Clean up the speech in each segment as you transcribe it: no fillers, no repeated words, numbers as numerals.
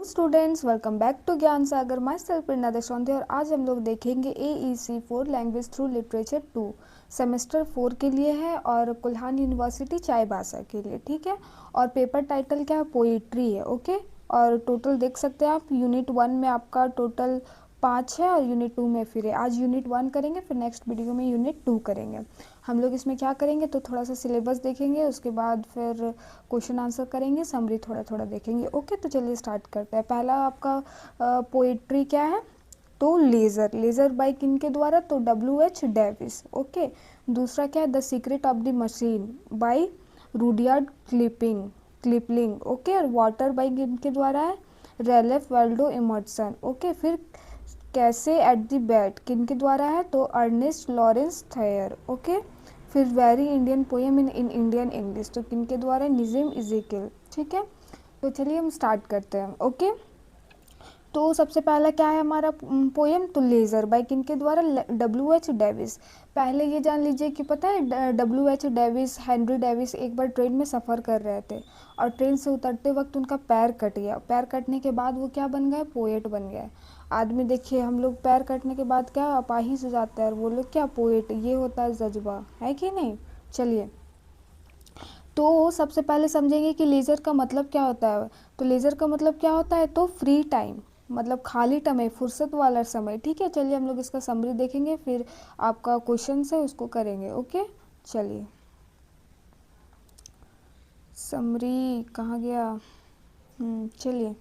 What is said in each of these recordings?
Students, welcome back to ज्ञान सागर। My self प्रेरणा देशपांडे और आज हम लोग देखेंगे AEC 4 language through literature 2 semester 4 के लिए है और कुल्हान यूनिवर्सिटी चाईबासा के लिए। ठीक है, और पेपर टाइटल क्या है? पोइट्री है। ओके, और टोटल देख सकते हैं आप, यूनिट 1 में आपका टोटल 5 है और यूनिट 2 में फिर है। आज यूनिट 1 करेंगे, फिर नेक्स्ट वीडियो में यूनिट 2 करेंगे। हम लोग इसमें क्या करेंगे तो थोड़ा सा सिलेबस देखेंगे, उसके बाद फिर क्वेश्चन आंसर करेंगे, समरी थोड़ा थोड़ा देखेंगे। ओके, तो चलिए स्टार्ट करते हैं। पहला आपका पोइट्री क्या है? तो लेज़र। लेज़र बाय किन के द्वारा? तो WH डेविस। ओके, दूसरा क्या है? The secret of the machine by Rudyard Kipling. Okay, और वाटर बाय किन के द्वारा है? रेलेफ वाल्डो इमर्सन। ओके, फिर कैसे एट द बैट किन के द्वारा है? तो अर्नेस्ट लॉरेंस थेयर। ओके, फिर very Indian poem in Indian English, तो किन के द्वारा? निज़िम इज़ेकियल। ठीक है, तो चलिए हम स्टार्ट करते हैं। ओके, तो सबसे पहला क्या है हमारा पोएम? तो लेज़र बाय किन के द्वारा? WH Davis. पहले ये जान लीजिए कि पता है WH डेविस, हेनरी डेविस एक बार ट्रेन में सफ़र कर रहे थे और ट्रेन से उतरते वक्त उनका पैर कट गया। पैर कटने के बाद वो क्या बन गए? पोएट बन गए। आदमी देखिए, हम लोग पैर कटने के बाद क्या अपाहिज हो जाते हैं और वो लोग क्या? पोएट। ये होता है जज्बा, है कि नहीं? चलिए, तो सबसे पहले समझेंगे कि लेज़र का मतलब क्या होता है। तो लेज़र का मतलब क्या होता है? तो फ्री टाइम, मतलब खाली समय, फुर्सत वाला समय। ठीक है, चलिए हम लोग इसका समरी देखेंगे, फिर आपका क्वेश्चन है उसको करेंगे। ओके, चलिए समरी कहाँ गया? चलिए,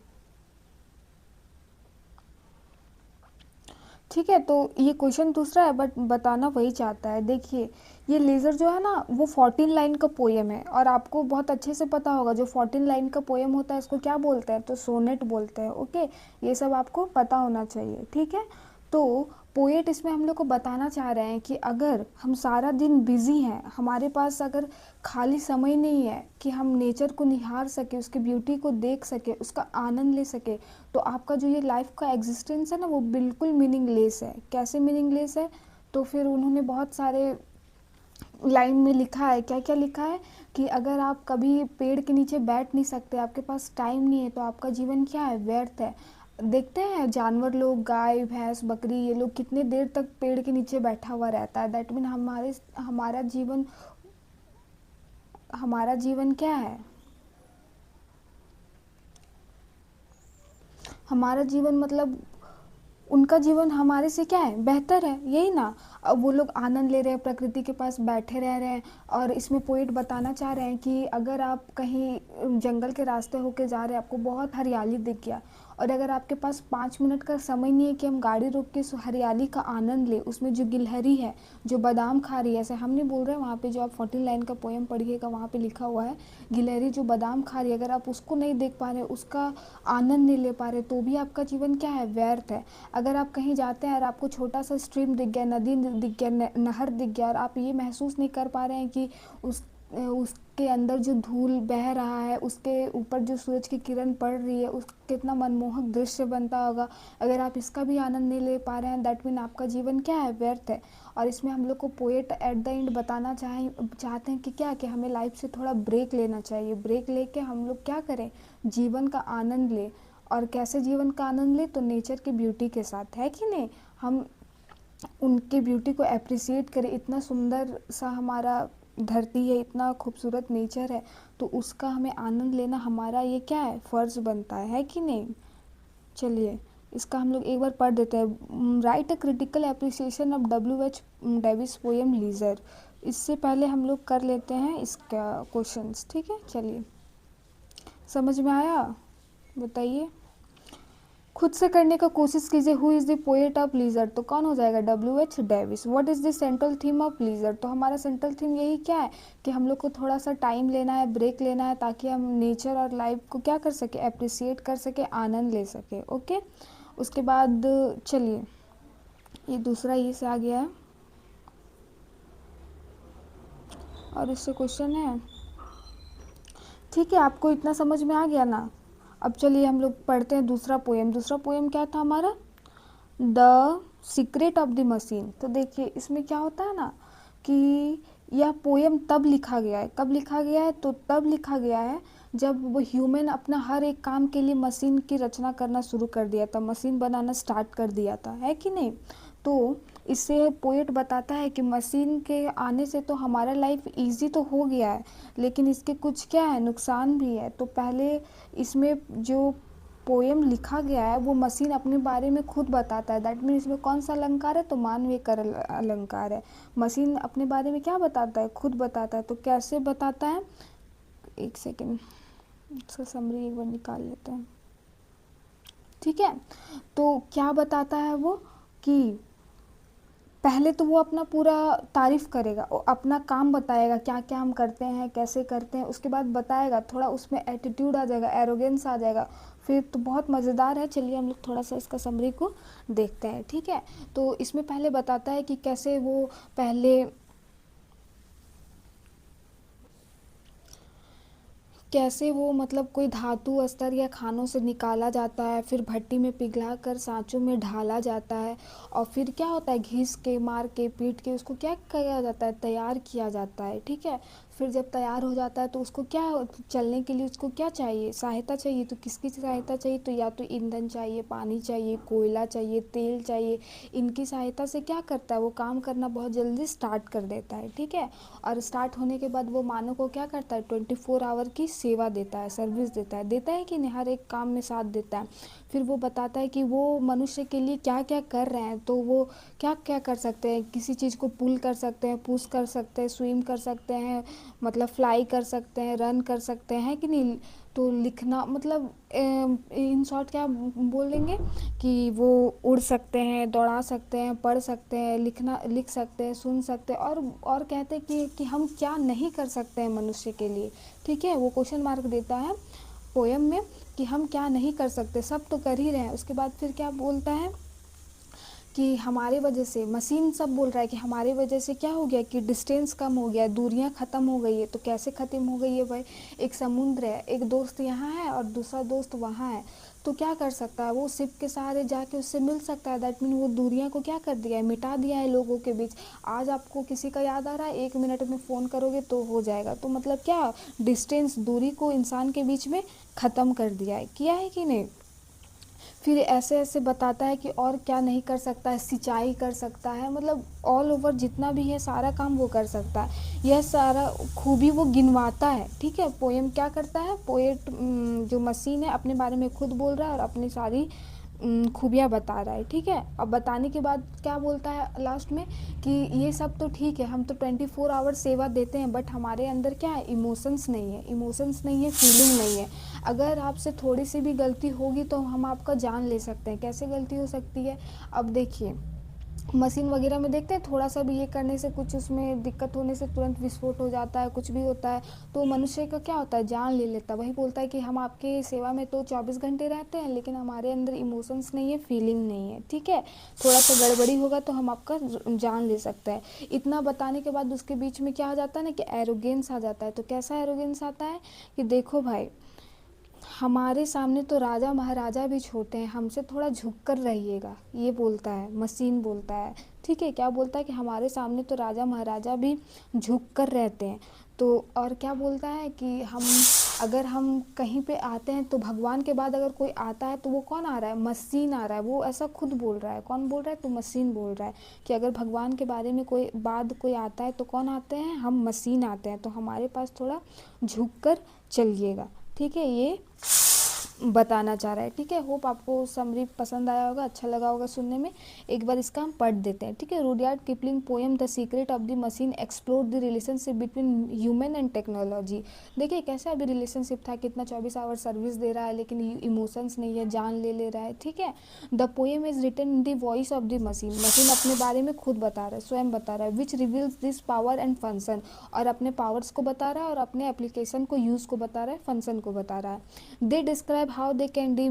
ठीक है, तो ये क्वेश्चन दूसरा है बट बताना वही चाहता है। देखिए, ये लेज़र जो है ना वो 14 लाइन का पोएम है और आपको बहुत अच्छे से पता होगा जो 14 लाइन का पोएम होता है उसको क्या बोलते हैं? तो सोनेट बोलते हैं। ओके, ये सब आपको पता होना चाहिए। ठीक है, तो पोएट इसमें हम लोग को बताना चाह रहे हैं कि अगर हम सारा दिन बिजी हैं, हमारे पास अगर खाली समय नहीं है कि हम नेचर को निहार सके, उसके ब्यूटी को देख सके, उसका आनंद ले सके, तो आपका जो ये लाइफ का एग्जिस्टेंस है ना वो बिल्कुल मीनिंगलेस है। कैसे मीनिंगलेस है? तो फिर उन्होंने बहुत सारे लाइन में लिखा है। क्या क्या लिखा है? कि अगर आप कभी पेड़ के नीचे बैठ नहीं सकते, आपके पास टाइम नहीं है, तो आपका जीवन क्या है? व्यर्थ है। देखते हैं जानवर लोग, गाय भैंस बकरी, ये लोग कितने देर तक पेड़ के नीचे बैठा हुआ रहता है। दैट मीन हमारा जीवन क्या है? हमारा जीवन मतलब उनका जीवन हमारे से क्या है? बेहतर है, यही ना। अब वो लोग आनंद ले रहे हैं, प्रकृति के पास बैठे रह रहे हैं। और इसमें पोइट बताना चाह रहे हैं कि अगर आप कहीं जंगल के रास्ते होके जा रहे हैं, आपको बहुत हरियाली दिख गया, और अगर आपके पास 5 मिनट का समय नहीं है कि हम गाड़ी रोक के उस हरियाली का आनंद ले, उसमें जो गिलहरी है जो बादाम खा रही है, ऐसे हम नहीं बोल रहे हैं, वहाँ पे जो आप 14 लाइन का पोएम पढ़िएगा वहाँ पे लिखा हुआ है गिलहरी जो बादाम खा रही है, अगर आप उसको नहीं देख पा रहे, उसका आनंद नहीं ले पा रहे, तो भी आपका जीवन क्या है? व्यर्थ है। अगर आप कहीं जाते हैं और आपको छोटा सा स्ट्रीम दिख गया, नदी दिख गया, नहर दिख गया, और आप ये महसूस नहीं कर पा रहे हैं कि उसके अंदर जो धूल बह रहा है, उसके ऊपर जो सूरज की किरण पड़ रही है, उस कितना मनमोहक दृश्य बनता होगा, अगर आप इसका भी आनंद नहीं ले पा रहे हैं, दैट मीन आपका जीवन क्या है? व्यर्थ है। और इसमें हम लोग को पोएट एट द एंड बताना चाहते हैं कि क्या, कि हमें लाइफ से थोड़ा ब्रेक लेना चाहिए। ब्रेक लेके हम लोग क्या करें? जीवन का आनंद ले। और कैसे जीवन का आनंद ले? तो नेचर की ब्यूटी के साथ, है कि नहीं? हम उनके ब्यूटी को अप्रिसिएट करें। इतना सुंदर सा हमारा धरती है, इतना खूबसूरत नेचर है, तो उसका हमें आनंद लेना हमारा ये क्या है? फ़र्ज़ बनता है कि नहीं? चलिए, इसका हम लोग एक बार पढ़ देते हैं। Write a critical appreciation of WH Davies poem leisure. इससे पहले हम लोग कर लेते हैं इसका क्वेश्चंस। ठीक है, चलिए, समझ में आया? बताइए, खुद से करने का कोशिश कीजिए। Who is the poet of leisure? तो कौन हो जाएगा? WH Davies. What is the central theme of leisure? तो हमारा सेंट्रल थीम यही क्या है कि हम लोग को थोड़ा सा टाइम लेना है, ब्रेक लेना है, ताकि हम नेचर और लाइफ को क्या कर सके? अप्रिसिएट कर सके, आनंद ले सके। ओके, उसके बाद चलिए, ये दूसरा ये से आ गया है और इससे क्वेश्चन है। ठीक है, आपको इतना समझ में आ गया ना? अब चलिए हम लोग पढ़ते हैं दूसरा पोएम। दूसरा पोएम क्या था हमारा? The secret of the machine. तो देखिए, इसमें क्या होता है ना कि यह पोएम तब लिखा गया है। कब लिखा गया है? तो तब लिखा गया है जब वो ह्यूमन अपना हर एक काम के लिए मशीन की रचना करना शुरू कर दिया था, मशीन बनाना स्टार्ट कर दिया था, है कि नहीं। तो इससे पोएट बताता है कि मशीन के आने से तो हमारा लाइफ इजी तो हो गया है, लेकिन इसके कुछ क्या है, नुकसान भी है। तो पहले इसमें जो पोएम लिखा गया है वो मशीन अपने बारे में खुद बताता है। दैट मीन इसमें कौन सा अलंकार है, तो मानवीय कर अलंकार है। मशीन अपने बारे में क्या बताता है, खुद बताता है। तो कैसे बताता है, एक सेकेंड, इसका समरी एक बार निकाल लेते हैं, ठीक है। तो क्या बताता है वो, कि पहले तो वो अपना पूरा तारीफ करेगा, वो अपना काम बताएगा, क्या क्या हम करते हैं, कैसे करते हैं, उसके बाद बताएगा, थोड़ा उसमें एटीट्यूड आ जाएगा, एरोगेंस आ जाएगा, फिर तो बहुत मज़ेदार है। चलिए हम लोग थोड़ा सा इसका समरी को देखते हैं, ठीक है। तो इसमें पहले बताता है कि कैसे वो पहले कैसे वो मतलब कोई धातु अस्तर या खानों से निकाला जाता है, फिर भट्टी में पिघला कर सांचों में ढाला जाता है, और फिर क्या होता है, घिस के, मार के, पीट के उसको क्या किया जाता है, तैयार किया जाता है, ठीक है। फिर जब तैयार हो जाता है तो उसको क्या, चलने के लिए उसको क्या चाहिए, सहायता चाहिए। तो किसकी सहायता चाहिए, तो या तो ईंधन चाहिए, पानी चाहिए, कोयला चाहिए, तेल चाहिए। इनकी सहायता से क्या करता है, वो काम करना बहुत जल्दी स्टार्ट कर देता है, ठीक है। और स्टार्ट होने के बाद वो मानव को क्या करता है, 24 आवर की सेवा देता है, सर्विस देता है कि नहीं, हर एक काम में साथ देता है। फिर वो बताता है कि वो मनुष्य के लिए क्या क्या कर रहे हैं। तो वो क्या क्या कर सकते हैं, किसी चीज़ को पुल कर सकते हैं, पुश कर सकते हैं, स्विम कर सकते हैं, मतलब फ्लाई कर सकते हैं, रन कर सकते हैं कि नहीं। तो लिखना मतलब इन शॉर्ट क्या बोलेंगे, कि वो उड़ सकते हैं, दौड़ा सकते हैं, पढ़ सकते हैं, लिख सकते हैं, सुन सकते हैं, और कहते हैं कि हम क्या नहीं कर सकते हैं मनुष्य के लिए, ठीक है। वो क्वेश्चन मार्क देता है पोयम में कि हम क्या नहीं कर सकते, सब तो कर ही रहे हैं। उसके बाद फिर क्या बोलता है कि हमारे वजह से, मशीन सब बोल रहा है कि हमारे वजह से क्या हो गया, कि डिस्टेंस कम हो गया, दूरियां ख़त्म हो गई है। तो कैसे ख़त्म हो गई है भाई, एक समुद्र है, एक दोस्त यहाँ है और दूसरा दोस्त वहाँ है, तो क्या कर सकता है वो, शिप के सहारे जाके उससे मिल सकता है। दैट मीन वो दूरियां को क्या कर दिया है, मिटा दिया है लोगों के बीच। आज आपको किसी का याद आ रहा है, 1 मिनट में फ़ोन करोगे तो हो जाएगा। तो मतलब क्या, डिस्टेंस, दूरी को इंसान के बीच में ख़त्म कर दिया है, किया है कि नहीं। फिर ऐसे ऐसे बताता है कि और क्या नहीं कर सकता है, सिंचाई कर सकता है, मतलब ऑल ओवर जितना भी है सारा काम वो कर सकता है। यह सारा खूबी वो गिनवाता है, ठीक है। पोएम क्या करता है, पोएट जो मशीन है अपने बारे में खुद बोल रहा है और अपनी सारी खूबियाँ बता रहा है, ठीक है। अब बताने के बाद क्या बोलता है लास्ट में, कि ये सब तो ठीक है, हम तो 24 आवर सेवा देते हैं, बट हमारे अंदर क्या है, इमोशंस नहीं है, इमोशंस नहीं है, फीलिंग नहीं है। अगर आपसे थोड़ी सी भी गलती होगी तो हम आपका जान ले सकते हैं। कैसे गलती हो सकती है, अब देखिए मशीन वगैरह में देखते हैं, थोड़ा सा भी ये करने से, कुछ उसमें दिक्कत होने से तुरंत विस्फोट हो जाता है, कुछ भी होता है, तो मनुष्य का क्या होता है, जान ले लेता है। वही बोलता है कि हम आपके सेवा में तो 24 घंटे रहते हैं, लेकिन हमारे अंदर इमोशंस नहीं है, फीलिंग नहीं है, ठीक है। थोड़ा सा गड़बड़ी होगा तो हम आपका जान ले सकते हैं। इतना बताने के बाद उसके बीच में क्या आ जाता है ना, कि एरोगेंस आ जाता है। तो कैसा एरोगेंस आता है, कि देखो भाई, हमारे सामने तो राजा महाराजा भी छोटे हैं, हमसे थोड़ा झुक कर रहिएगा, ये बोलता है, मशीन बोलता है, ठीक है। क्या बोलता है, कि हमारे सामने तो राजा महाराजा भी झुक कर रहते हैं। तो और क्या बोलता है, कि अगर हम कहीं पे आते हैं तो भगवान के बाद अगर कोई आता है तो वो कौन आ रहा है, मशीन आ रहा है। वो ऐसा खुद बोल रहा है, कौन बोल रहा है, तो मशीन बोल रहा है, कि अगर भगवान के बारे में कोई आता है तो कौन आते हैं, हम मशीन आते हैं। तो हमारे पास थोड़ा झुक कर चलिएगा, ठीक है। ये बताना चाह रहा है, ठीक है। होप आपको समरी पसंद आया होगा, अच्छा लगा होगा सुनने में। एक बार इसका हम पढ़ देते हैं, ठीक है। Rudyard Kipling poem the secret of the machine explore the relationship between human and technology. देखिए कैसा अभी रिलेशनशिप था, कितना 24 आवर सर्विस दे रहा है, लेकिन इमोशंस नहीं है, जान ले रहा है, ठीक है। The poem is written in the voice of the machine, machine अपने बारे में खुद बता रहा है, स्वयं बता रहा है, which reveals this power and function, और अपने पावर्स को बता रहा है और अपने एप्लीकेशन को, यूज़ को बता रहा है, फंक्शन को बता रहा है। They describe how they can do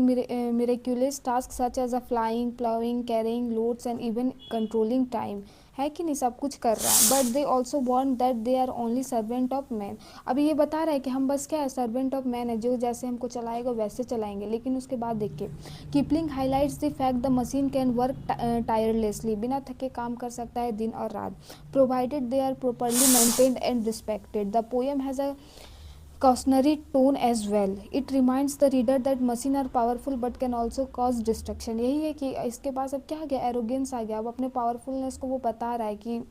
miraculous tasks such as a flying, plowing, carrying loads and even controlling time, है कि नहीं, सब कुछ कर रहा है। But they also want that they are only servant of man. अभी ये बता रहा है कि हम बस क्या है, सर्वेंट ऑफ मैन है, जो जैसे हमको चलाएगा वैसे चलाएंगे। लेकिन उसके बाद देखिए, Kipling highlights the fact the machine can work tirelessly, बिना थके काम कर सकता है दिन और रात, provided they are properly maintained and respected. The poem has a cautionary tone as well. It reminds the reader that machine are powerful but can also cause destruction. यही है कि इसके पास अब क्या आ गया, एरोगेंस आ गया। अब अपने पावरफुलनेस को वो बता रहा है कि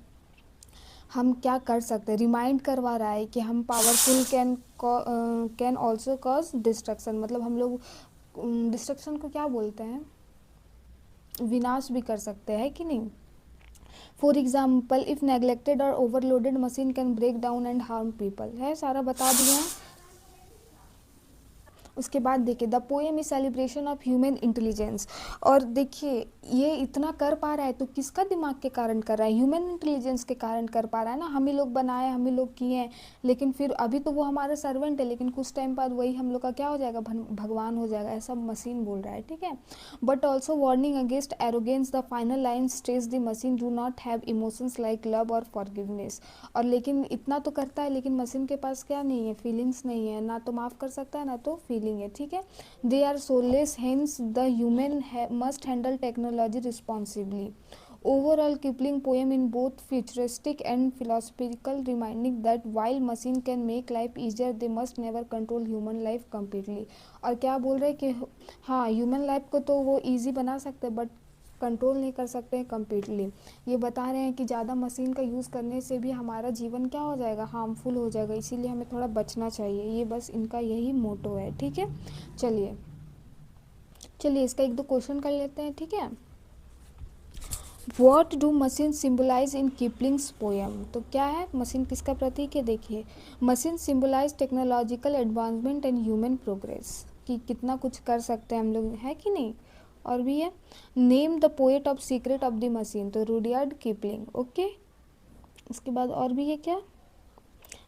हम क्या कर सकते हैं, रिमाइंड करवा रहा है कि हम powerful can also cause destruction. मतलब हम लोग डिस्ट्रक्शन को क्या बोलते हैं, विनाश भी कर सकते हैं कि नहीं। फॉर एग्जाम्पल इफ़ नेग्लेक्टेड और overloaded machine can break down and harm people, है सारा बता दिया। उसके बाद देखिए the poem is celebration of human intelligence. और देखिए ये इतना कर पा रहा है तो किसका दिमाग के कारण कर रहा है, ह्यूमन इंटेलिजेंस के कारण कर पा रहा है ना। हम ही लोग बनाए, हम ही लोग किए हैं, लेकिन फिर अभी तो वो हमारे सर्वेंट है, लेकिन कुछ टाइम बाद वही हम लोग का क्या हो जाएगा, भगवान हो जाएगा, ऐसा मशीन बोल रहा है, ठीक है। But also warning against arrogance, the final line stage the machine do not have emotions like love और फॉरगिवनेस। और लेकिन इतना तो करता है, लेकिन मशीन के पास क्या नहीं है, फीलिंग्स नहीं है, ना तो माफ़ कर सकता है ना तो फीलिंग है, ठीक है। They are solace, hence the human must handle technology responsibly. Overall, Kipling poem in both futuristic and philosophical, reminding that while machine can make life easier, they must never control human life completely. और क्या बोल रहे हैं कि हाँ human life को तो वो इजी बना सकते हैं बट कंट्रोल नहीं कर सकते हैं कम्प्लीटली। ये बता रहे हैं कि ज़्यादा मशीन का यूज़ करने से भी हमारा जीवन क्या हो जाएगा, हार्मफुल हो जाएगा, इसीलिए हमें थोड़ा बचना चाहिए। ये बस इनका यही मोटो है, ठीक है। चलिए चलिए इसका एक दो क्वेश्चन कर लेते हैं, ठीक है। What do machine symbolize in Kipling's poem. तो क्या है, मशीन किसका प्रतीक है, देखिए machine symbolize technological advancement and human progress, कि कितना कुछ कर सकते हैं हम लोग, है कि नहीं। और भी है, name the poet of secret of the machine, तो रुडयार्ड किपलिंग, ओके। उसके बाद और भी है क्या,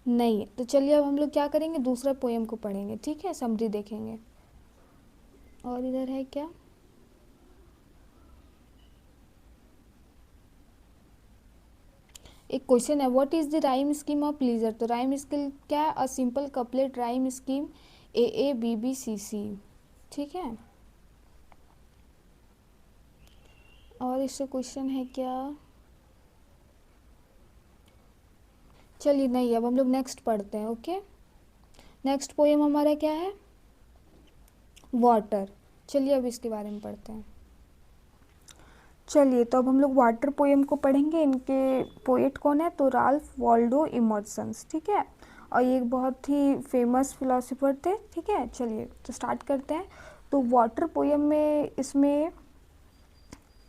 नहीं है। तो चलिए अब हम लोग क्या करेंगे, दूसरा पोएम को पढ़ेंगे, ठीक है, समरी देखेंगे। और इधर है क्या, एक क्वेश्चन है, what is the rhyme scheme of leisure. तो राइम स्कीम क्या है, a simple couplet rhyme scheme AABBCC, ठीक है। और इससे क्वेश्चन है क्या, चलिए नहीं, अब हम लोग नेक्स्ट पढ़ते हैं, ओके। नेक्स्ट पोएम हमारा क्या है, वाटर। चलिए अब इसके बारे में पढ़ते हैं। चलिए तो अब हम लोग वाटर पोएम को पढ़ेंगे। इनके पोएट कौन है, तो राल्फ वॉल्डो इमर्सन्स, ठीक है। और ये एक बहुत ही फेमस फिलोसोफर थे, ठीक है। चलिए तो स्टार्ट करते हैं। तो वाटर पोएम में इसमें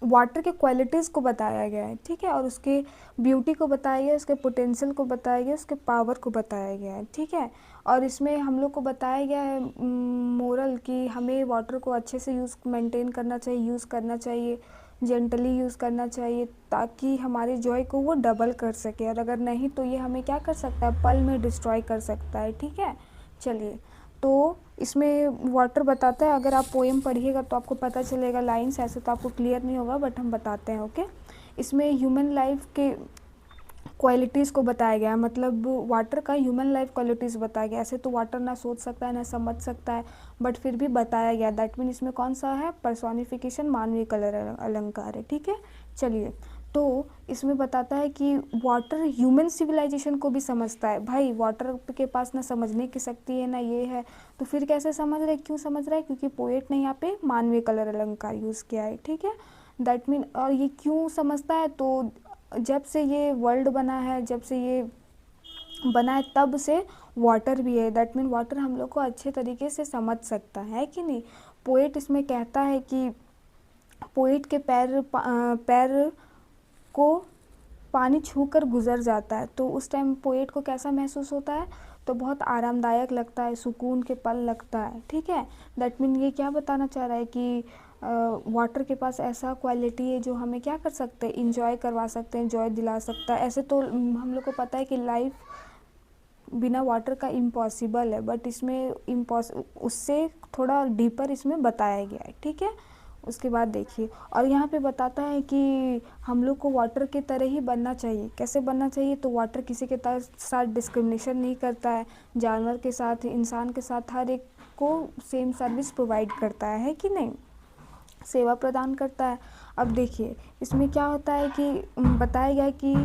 वाटर के क्वालिटीज़ को बताया गया है, ठीक है, और उसके ब्यूटी को बताया गया, उसके पोटेंशियल को बताया गया, उसके पावर को बताया गया है, ठीक है। और इसमें हम लोग को बताया गया है मोरल कि हमें वाटर को अच्छे से मेंटेन करना चाहिए, यूज़ करना चाहिए, जेंटली यूज़ करना चाहिए, ताकि हमारे जॉय को वो डबल कर सके। और अगर नहीं तो ये हमें क्या कर सकता है, पल में डिस्ट्रॉय कर सकता है, ठीक है। चलिए तो इसमें वाटर बताता है, अगर आप पोएम पढ़िएगा तो आपको पता चलेगा, लाइन्स ऐसे तो आपको क्लियर नहीं होगा बट हम बताते हैं, ओके। इसमें ह्यूमन लाइफ के क्वालिटीज़ को बताया गया है, मतलब वाटर का ह्यूमन लाइफ क्वालिटीज़ बताया गया। ऐसे तो वाटर ना सोच सकता है ना समझ सकता है, बट फिर भी बताया गया। दैट मीन इसमें कौन सा है, पर्सोनिफिकेशन, मानवीय कलर अलंकार है, ठीक है। चलिए तो इसमें बताता है कि वाटर ह्यूमन सिविलाइजेशन को भी समझता है। भाई वाटर के पास ना समझने की शक्ति है ना ये है, तो फिर कैसे समझ रहे, क्यों समझ रहा है, क्योंकि पोएट ने यहाँ पे मानवीय कलर अलंकार यूज़ किया है, ठीक है। दैट मीन, और ये क्यों समझता है, तो जब से ये वर्ल्ड बना है, जब से ये बना है तब से वाटर भी है। दैट मीन वाटर हम लोग को अच्छे तरीके से समझ सकता है कि नहीं। पोएट इसमें कहता है कि पोएट के पैर को पानी छूकर गुजर जाता है, तो उस टाइम पोएट को कैसा महसूस होता है, तो बहुत आरामदायक लगता है, सुकून के पल लगता है, ठीक है। दैट मीन ये क्या बताना चाह रहा है कि वाटर के पास ऐसा क्वालिटी है जो हमें क्या कर सकते हैं, इंजॉय करवा सकते हैं, जॉय दिला सकता है। ऐसे तो हम लोग को पता है कि लाइफ बिना वाटर का इम्पॉसिबल है, बट इसमें उससे थोड़ा डीपर इसमें बताया गया है, ठीक है। उसके बाद देखिए, और यहाँ पे बताता है कि हम लोग को वाटर की तरह ही बनना चाहिए। कैसे बनना चाहिए, तो वाटर किसी के साथ डिस्क्रिमिनेशन नहीं करता है, जानवर के साथ, इंसान के साथ, हर एक को सेम सर्विस प्रोवाइड करता है कि नहीं, सेवा प्रदान करता है। अब देखिए इसमें क्या होता है कि बताया गया है कि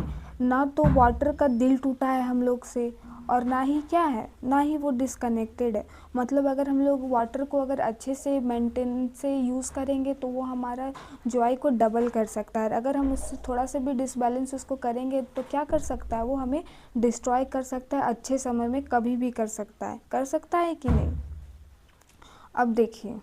ना तो वाटर का दिल टूटा है हम लोग से, और ना ही क्या है, ना ही वो डिसकनेक्टेड है। मतलब अगर हम लोग वाटर को अगर अच्छे से मेंटेन से यूज़ करेंगे तो वो हमारा जॉय को डबल कर सकता है। अगर हम उससे थोड़ा सा भी डिसबैलेंस उसको करेंगे तो क्या कर सकता है, वो हमें डिस्ट्रॉय कर सकता है, अच्छे समय में कभी भी कर सकता है कि नहीं। अब देखिए,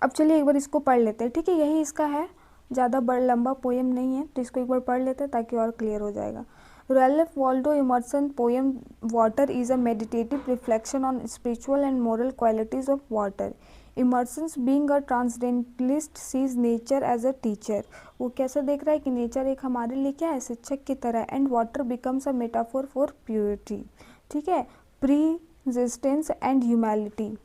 अब चलिए एक बार इसको पढ़ लेते हैं, ठीक है। यही इसका है, ज़्यादा बड़ा लंबा पोएम नहीं है, तो इसको एक बार पढ़ लेते हैं ताकि और क्लियर हो जाएगा। Ralph Waldo Emerson poem water is a meditative reflection on spiritual and moral qualities of water. Emerson's being a transcendentalist sees nature as a teacher. वो कैसे देख रहा है कि नेचर एक हमारे लिए क्या है, शिक्षक की तरह। And water becomes a metaphor for purity, ठीक है, pre resistance and humanity.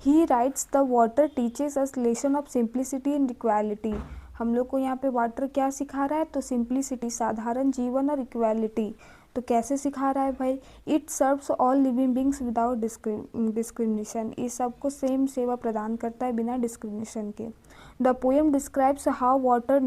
He rights the water teaches us lesson of simplicity and equality. हम लोग को यहाँ पे वाटर क्या सिखा रहा है, तो सिंप्लिसिटी, साधारण जीवन, और इक्वालिटी। तो कैसे सिखा रहा है भाई, it serves all living beings without discrimination. ये सबको सेम सेवा प्रदान करता है बिना डिस्क्रिमिनेशन के। The poem describes how water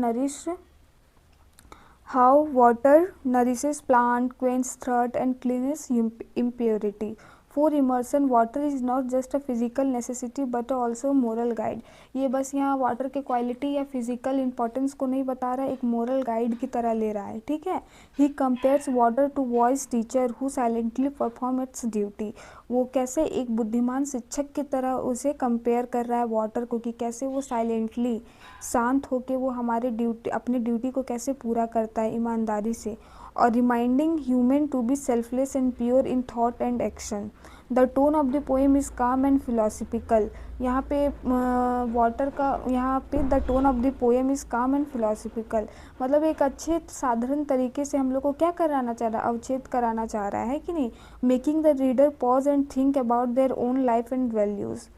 nourishes plant, quenches thirst and cleans impurity. For Emerson, water is not just a physical necessity but also moral guide. ये बस यहाँ वाटर के क्वालिटी या फिजिकल इंपॉर्टेंस को नहीं बता रहा है, एक मोरल गाइड की तरह ले रहा है, ठीक है। He compares water to voice teacher who silently perform its duty. वो कैसे एक बुद्धिमान शिक्षक की तरह उसे कंपेयर कर रहा है वाटर को, कि कैसे वो साइलेंटली, शांत होके वो हमारे अपनी ड्यूटी को कैसे पूरा करता है ईमानदारी से। और reminding human to be selfless and pure in thought and action. The tone of the poem is calm and philosophical. यहाँ पे वाटर का, यहाँ पे the tone of the poem is calm and philosophical, मतलब एक अच्छे साधारण तरीके से हम लोग को क्या कराना चाह रहा है, अवचेत कराना चाह रहा है कि नहीं। Making the reader pause and think about their own life and values.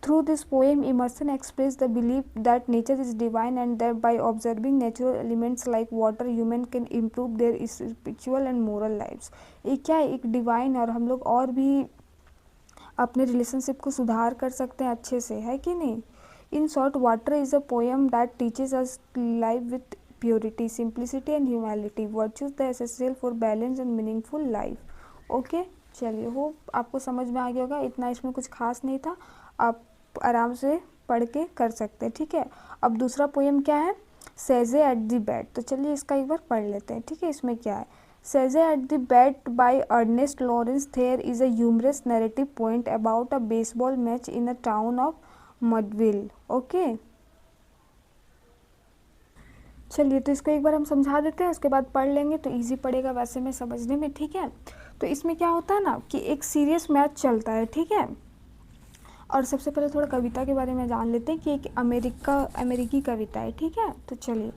Through this poem, Emerson expressed the belief that nature is divine and that by observing natural elements like water, human can improve their spiritual and moral lives. एक क्या है, एक divine, और हम लोग और भी अपने रिलेशनशिप को सुधार कर सकते हैं अच्छे से, है कि नहीं। In short, water is a poem that teaches us life with purity, simplicity and humanity, virtues the essential for balance and meaningful life. Okay, चलिए, होप आपको समझ में आ गया होगा। इतना इसमें कुछ खास नहीं था, आप आराम से पढ़ के कर सकते हैं, ठीक है। अब दूसरा पोएम क्या है, सेजे एट द बेड। तो चलिए इसका एक बार पढ़ लेते हैं, ठीक है। इसमें क्या है, Casey at the bed by Ernest Lawrence Thayer is a humorous narrative point about a baseball match in a town of Mudville. Okay, चलिए तो इसको एक बार हम समझा देते हैं, उसके बाद पढ़ लेंगे तो इजी पड़ेगा वैसे में समझने में, ठीक है। तो इसमें क्या होता है ना कि एक सीरियस मैच चलता है, ठीक है। और सबसे पहले थोड़ा कविता के बारे में जान लेते हैं कि एक अमेरिकी कविता है, ठीक है। तो चलिए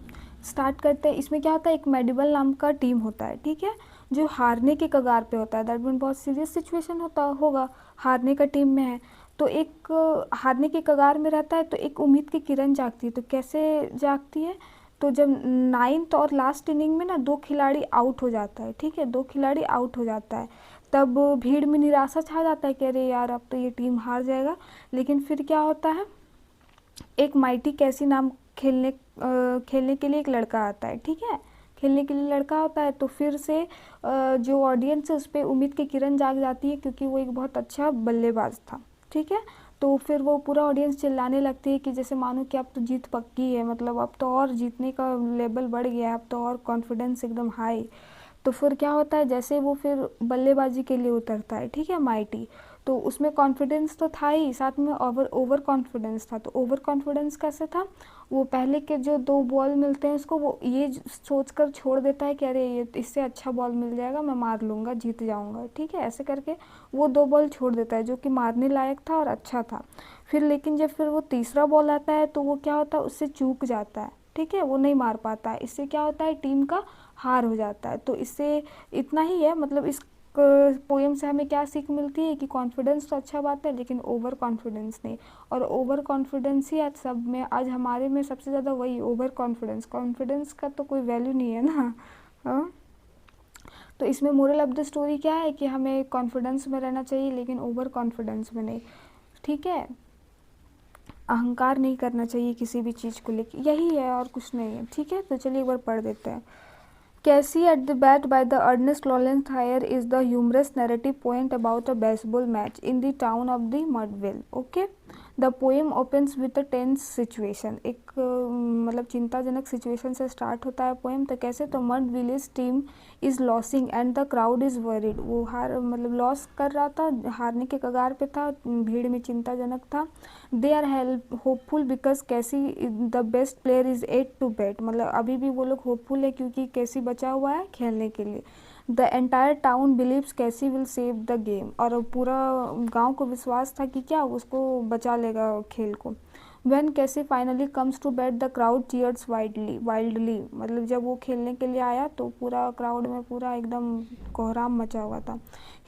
स्टार्ट करते हैं। इसमें क्या होता है, एक मेडिबल नाम का टीम होता है, ठीक है, जो हारने के कगार पे होता है। दैट मीन बहुत सीरियस सिचुएशन होगा, हारने का टीम में है, तो एक हारने के कगार में रहता है, तो एक उम्मीद की किरण जागती है। तो कैसे जागती है, तो जब नाइन्थ और लास्ट इनिंग में ना 2 खिलाड़ी आउट हो जाता है, ठीक है, 2 खिलाड़ी आउट हो जाता है, तब भीड़ में निराशा छा जाता है कि अरे यार अब तो ये टीम हार जाएगा। लेकिन फिर क्या होता है, एक माइटी कैसी नाम खेलने के लिए एक लड़का आता है, ठीक है, खेलने के लिए लड़का आता है। तो फिर से जो ऑडियंस है उस पर उम्मीद की किरण जाग जाती है, क्योंकि वो एक बहुत अच्छा बल्लेबाज था, ठीक है। तो फिर वो पूरा ऑडियंस चिल्लाने लगती है कि जैसे मानो कि अब तो जीत पक्की है, मतलब अब तो और जीतने का लेवल बढ़ गया है, अब तो और कॉन्फिडेंस एकदम हाई। तो फिर क्या होता है, जैसे वो फिर बल्लेबाजी के लिए उतरता है, ठीक है, माइटी, तो उसमें कॉन्फिडेंस तो था ही, साथ में ओवर कॉन्फिडेंस था। तो ओवर कॉन्फिडेंस कैसे था, वो पहले के जो 2 बॉल मिलते हैं उसको वो ये सोचकर छोड़ देता है कि अरे ये इससे अच्छा बॉल मिल जाएगा, मैं मार लूँगा, जीत जाऊँगा, ठीक है। ऐसे करके वो 2 बॉल छोड़ देता है जो कि मारने लायक था और अच्छा था। फिर लेकिन जब फिर वो तीसरा बॉल आता है तो वो क्या होता है, उससे चूक जाता है, ठीक है, वो नहीं मार पाता है। इससे क्या होता है, टीम का हार हो जाता है। तो इससे इतना ही है, मतलब इस पोएम से हमें क्या सीख मिलती है कि कॉन्फिडेंस तो अच्छा बात है, लेकिन ओवर कॉन्फिडेंस नहीं। और ओवर कॉन्फिडेंस ही आज सब में, आज हमारे में सबसे ज़्यादा वही ओवर कॉन्फिडेंस, कॉन्फिडेंस का तो कोई वैल्यू नहीं है ना। हाँ, तो इसमें मोरल ऑफ द स्टोरी क्या है कि हमें कॉन्फिडेंस में रहना चाहिए, लेकिन ओवर कॉन्फिडेंस में नहीं, ठीक है। अहंकार नहीं करना चाहिए किसी भी चीज़ को लेकर, यही है और कुछ नहीं है, ठीक है। तो चलिए एक बार पढ़ देते हैं। Casey at the Bat by the Ernest Lawrence Thayer is the humorous narrative poem about a baseball match in the town of the Mudville. Okay, the poem opens with a tense situation. एक मतलब चिंताजनक situation से start होता है poem. तो कैसे, तो mud village team is losing and the crowd is worried. वो हार मतलब लॉस कर रहा था, हारने के कगार पे था, भीड़ में चिंताजनक था। They are help hopeful because Casey the best player is at to bat. मतलब अभी भी वो लोग होपफुल है क्योंकि कैसी बचा हुआ है खेलने के लिए। द एंटायर टाउन बिलीव्स कैसी विल सेव द गेम। और पूरा गांव को विश्वास था कि क्या उसको बचा लेगा खेल को। When Casey finally comes to bat the crowd cheers wildly. मतलब जब वो खेलने के लिए आया तो पूरा क्राउड में पूरा एकदम कोहराम मचा हुआ था।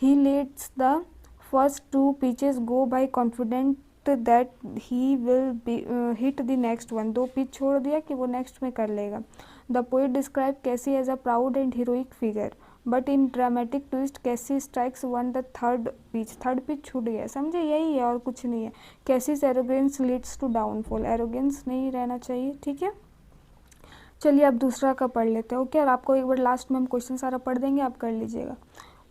He lets the first two pitches go by confident that he will be hit the next one. 2 pitch छोड़ दिया कि वो नेक्स्ट में कर लेगा। The poet describe Casey as a proud and heroic figure but in dramatic twist Casey strikes one the third pitch छूट गया। समझे, यही है और कुछ नहीं है। Casey's arrogance leads to downfall. Arrogance नहीं रहना चाहिए, ठीक है। चलिए अब दूसरा का पढ़ लेते हैं। ओके, और आपको एक बार लास्ट में हम क्वेश्चन सारा पढ़ देंगे, आप कर लीजिएगा।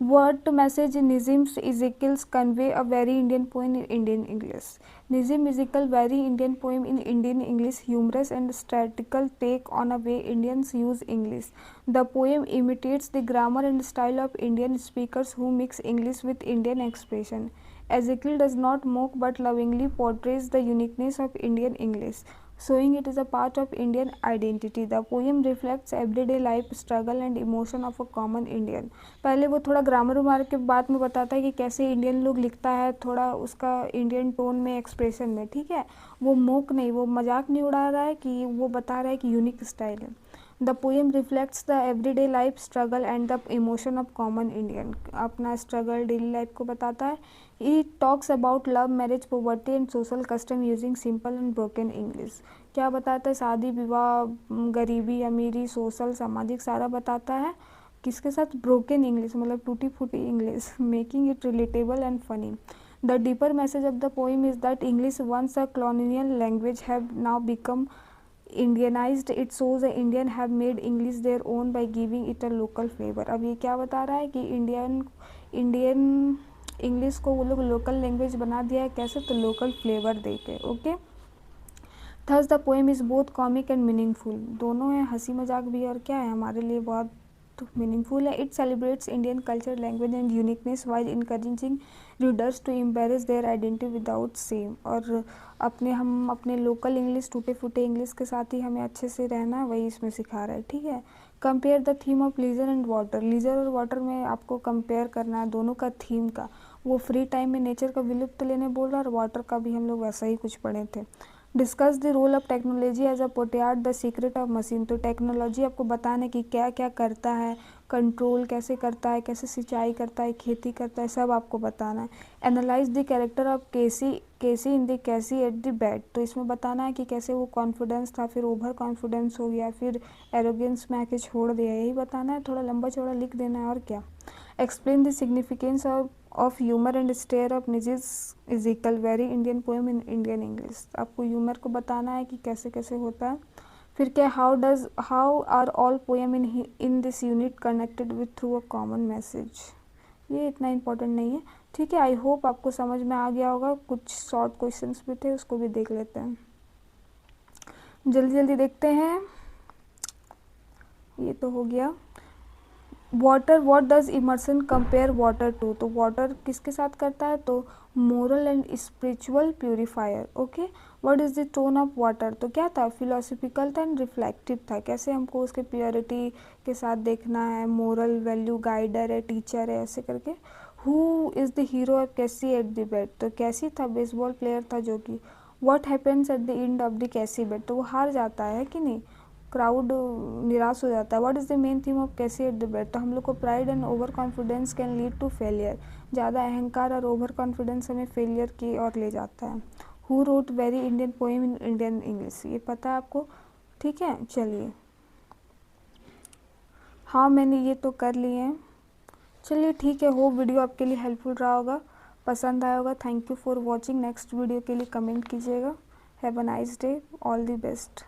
What message Nizam's Ezekiel's convey a very Indian poem in Indian English? Nizam Ezekiel very Indian poem in Indian English, humorous and satirical take on a way Indians use English. The poem imitates the grammar and style of Indian speakers who mix English with Indian expression. Ezekiel does not mock but lovingly portrays the uniqueness of Indian English, showing it is a part of Indian identity. The poem reflects everyday life, struggle and emotion of a common Indian. पहले वो थोड़ा grammar वामर के बाद में बताता है कि कैसे इंडियन लोग लिखता है, थोड़ा उसका इंडियन टोन में, एक्सप्रेशन में, ठीक है। वो मोक नहीं, वो मजाक नहीं उड़ा रहा है कि वो बता रहा है कि यूनिक स्टाइल है। The poem reflects the everyday life, struggle and the emotion of common Indian. अपना स्ट्रगल, डेली लाइफ को बताता है। It talks about love, marriage, poverty and social custom using simple and broken English. क्या बताता है, शादी विवाह, गरीबी अमीरी, सोशल सामाजिक सारा बताता है। किसके साथ, ब्रोकन इंग्लिश मतलब टूटी फूटी English, making it relatable and funny. The deeper message of the poem is that English once a colonial language have now become Indianized. It shows the Indian have made English their own by giving it a local flavour. अब ये क्या बता रहा है कि Indian English को वो लोग लोकल लैंग्वेज बना दिया है। कैसे, तो लोकल फ्लेवर दे के। Okay, thus the poem is both comic and meaningful. दोनों है, हंसी मजाक भी और क्या है, हमारे लिए बहुत मीनिंगफुल है। It celebrates Indian culture, language and uniqueness while encouraging readers to embrace their identity without shame. और हम अपने लोकल इंग्लिश, टूटे फूटे इंग्लिश के साथ ही हमें अच्छे से रहना है, वही इसमें सिखा रहा है, ठीक है। Compare the theme of leisure and water. Leisure और वाटर में आपको कंपेयर करना है दोनों का थीम का। वो फ्री टाइम में नेचर का विलुप्त लेने बोल रहा है, और वाटर का भी हम लोग वैसा ही कुछ पढ़े थे। Discuss the role of technology as a portrait the secret of machine. तो टेक्नोलॉजी आपको बताना कि क्या क्या करता है, कंट्रोल कैसे करता है, कैसे सिंचाई करता है, खेती करता है, सब आपको बताना है। Analyse the character of Casey in the Casey at the bat. तो इसमें बताना है कि कैसे वो कॉन्फिडेंस था, फिर ओवर कॉन्फिडेंस हो गया, फिर एरोगेंस में आके छोड़ दिया, यही बताना है। थोड़ा लंबा चौड़ा लिख देना है और क्या। Explain the significance of humour and satire of Nissim Ezekiel very Indian poem in Indian English. आपको ह्यूमर को बताना है कि कैसे कैसे होता है। फिर क्या, how are all poem in this unit connected with through a common message. ये इतना इम्पोर्टेंट नहीं है, ठीक है। आई होप आपको समझ में आ गया होगा। कुछ शॉर्ट क्वेश्चंस भी थे, उसको भी देख लेते हैं, जल्दी जल्दी देखते हैं। ये तो हो गया। Water, what does Emerson compare water to. तो वाटर किसके साथ करता है, तो moral and spiritual purifier. Okay, what is the tone of water. तो क्या था, फिलोसफिकल था एंड रिफ्लेक्टिव था। कैसे हमको उसके प्योरिटी के साथ देखना है, मोरल वैल्यू, गाइडर है, टीचर है, ऐसे करके। Who is the hero of Casey at the bat. तो कैसी था, बेसबॉल प्लेयर था जो कि। What happens at the end of the कैसी बैट। तो वो हार जाता है कि नहीं, क्राउड निराश हो जाता है। What is the main theme of Casey at the bat. तो हम लोग को pride and overconfidence can lead to failure. ज़्यादा अहंकार और ओवर कॉन्फिडेंस हमें फेलियर की ओर ले जाता है। Who wrote very Indian poem in Indian English, ये पता है आपको, ठीक है। चलिए, हाँ मैंने ये तो कर लिए हैं। चलिए ठीक है, हो वीडियो आपके लिए हेल्पफुल रहा होगा, पसंद आया होगा। Thank you for watching. Next video के लिए कमेंट कीजिएगा। Have a nice day, all the best.